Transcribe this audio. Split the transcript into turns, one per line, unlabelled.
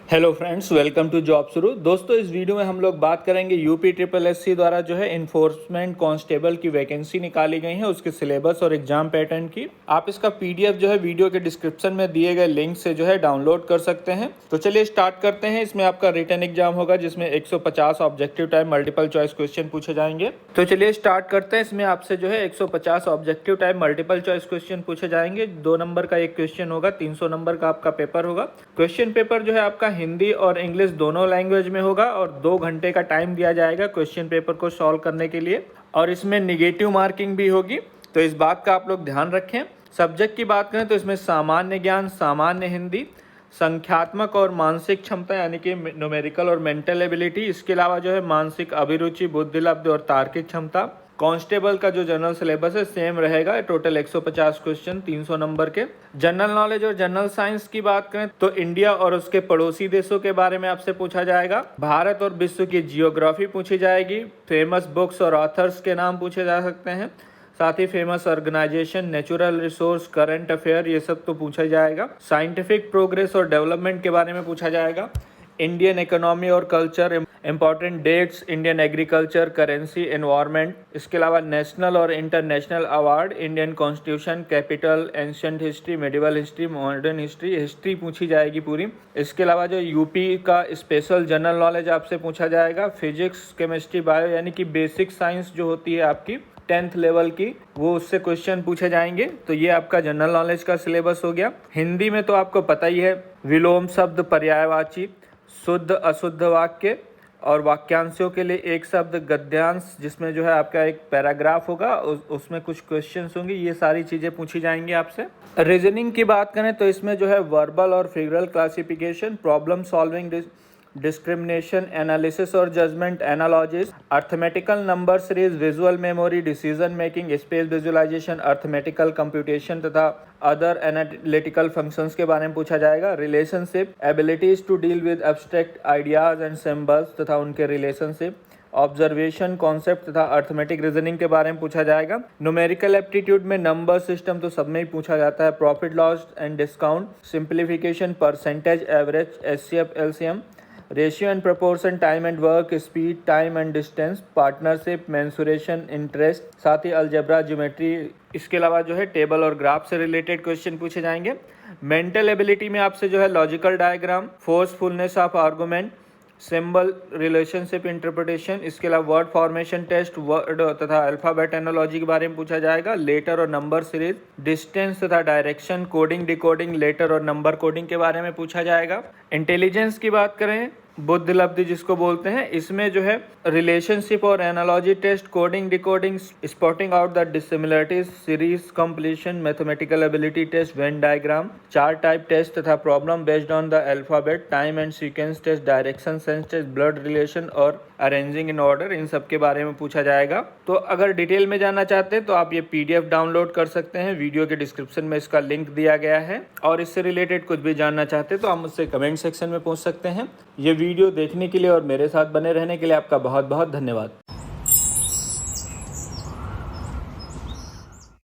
Hello friends, welcome to job शुरू। दोस्तों, इस वीडियो में हम लोग बात करेंगे यूपी ट्रिपल एससी द्वारा जो है इन्फोर्समेंट कांस्टेबल की वैकेंसी निकाली गई है, उसके सिलेबस और एग्जाम पैटर्न की। आप इसका पीडीएफ जो है वीडियो के डिस्क्रिप्शन में दिए गए लिंक से जो है डाउनलोड कर सकते हैं। तो चलिए स्टार्ट करते हैं। इसमें आपका रिटन एग्जाम होगा जिसमें 150 objective type multiple choice question पूछे जाएंगे। तो चलिए स्टार्ट करते हैं। इसमें आपसे जो है 150 objective type multiple choice question पूछे जाएंगे। 2 नंबर का एक क्वेश्चन होगा, 300 नंबर का आपका पेपर होगा। क्वेश्चन पेपर जो है आपका हिंदी और इंग्लिश दोनों लैंग्वेज में होगा और 2 घंटे का टाइम दिया जाएगा क्वेश्चन पेपर को सॉल्व करने के लिए। और इसमें निगेटिव मार्किंग भी होगी, तो इस बात का आप लोग ध्यान रखें। सब्जेक्ट की बात करें तो इसमें सामान्य ज्ञान, सामान्य हिंदी, संख्यात्मक और मानसिक क्षमता यानी कि न्यूमेरिकल और मेंटल एबिलिटी, इसके अलावा जो है मानसिक अभिरुचि, बुद्धिलब्धि और तार्किक क्षमता। कांस्टेबल का जो जनरल सिलेबस है सेम रहेगा, टोटल 150 क्वेश्चन 300 नंबर के। जनरल नॉलेज और जनरल साइंस की बात करें तो इंडिया और उसके पड़ोसी देशों के बारे में आपसे पूछा जाएगा। भारत और विश्व की जियोग्राफी पूछी जाएगी। फेमस बुक्स और ऑथर्स के नाम पूछे जा सकते हैं। साथ ही famous organization, natural resource, current affair, ये सब तो पूछा जाएगा। साइंटिफिक प्रोग्रेस और डेवलपमेंट के बारे में पूछा जाएगा। इंडियन इकोनॉमी और culture, important dates, Indian agriculture, currency, environment, इसके अलावा नेशनल और international award, Indian constitution, capital, ancient history, medieval history, modern history, history पूछी जाएगी पूरी। इसके अलावा जो यूपी का स्पेशल जनरल नॉलेज आपसे पूछा जाएगा। फिजिक्स, केमिस्ट्री, बायो यानी कि बेसिक साइंस जो होती है आपकी 10th लेवल की, वो उससे क्वेश्चन पूछे जाएंगे। तो ये आपका जनरल नॉलेज का सिलेबस हो गया। हिंदी में तो आपको पता ही है, विलोम शब्द, पर्यायवाची, शुद्ध अशुद्ध वाक्य और वाक्यांशों के लिए एक शब्द, गद्यांश जिसमें जो है आपका एक पैराग्राफ होगा, उसमें कुछ क्वेश्चंस होंगे। ये सारी चीज़ें पूछी जाएंगी आपसे। रीजनिंग की बात करें तो इसमें जो है वर्बल और figural classification, problem solving, discrimination, analysis और judgement, analogies, arithmetical number series, visual memory, decision making, space visualization, arithmetical computation तथा अदर एनालिटिकल फंक्शंस के बारे में पूछा जाएगा। Relationship, abilities to deal with abstract ideas and symbols तथा उनके relationship, observation, concept तथा अर्थमेटिक रीजनिंग के बारे में पूछा जाएगा। न्यूमेरिकल एप्टीट्यूड में नंबर सिस्टम तो सब में ही पूछा जाता है। Profit loss and discount, simplification, percentage, average, HCF, LCM, ratio and proportion, time and work, speed, time and distance, partnership, mensuration, interest, साथ ही अलजेब्रा, ज्योमेट्री। इसके अलावा जो है टेबल और ग्राफ से रिलेटेड क्वेश्चन पूछे जाएंगे। मेंटल एबिलिटी में आपसे जो है logical diagram, forcefulness of argument, symbol, relationship interpretation, इसके अलावा वर्ड फॉर्मेशन टेस्ट, वर्ड तथा अल्फाबेट एनोलॉजी के बारे में पूछा जाएगा। लेटर और नंबर सीरीज, डिस्टेंस तथा डायरेक्शन, कोडिंग, डिकोडिंग, लेटर और नंबर कोडिंग के बारे में पूछा जाएगा। इंटेलिजेंस की बात करें, बुद्धिलब्धि जिसको बोलते हैं, इसमें जो है रिलेशनशिप और analogy test, coding, decoding, spotting out the dissimilarities, series completion, mathematical ability test, Venn diagram, chart type test तथा problem based on the alphabet, time and sequence test, direction sense test, blood relation और arranging in order, इन सब के बारे में पूछा जाएगा। तो अगर डिटेल में जानना चाहते हैं तो आप ये पीडीएफ डाउनलोड कर सकते हैं। वीडियो के डिस्क्रिप्शन में इसका लिंक दिया गया है। और इससे रिलेटेड कुछ भी जानना चाहते हैं तो आप मुझसे कमेंट सेक्शन में पूछ सकते हैं। ये वीडियो देखने के लिए और मेरे साथ बने रहने के लिए आपका बहुत बहुत धन्यवाद।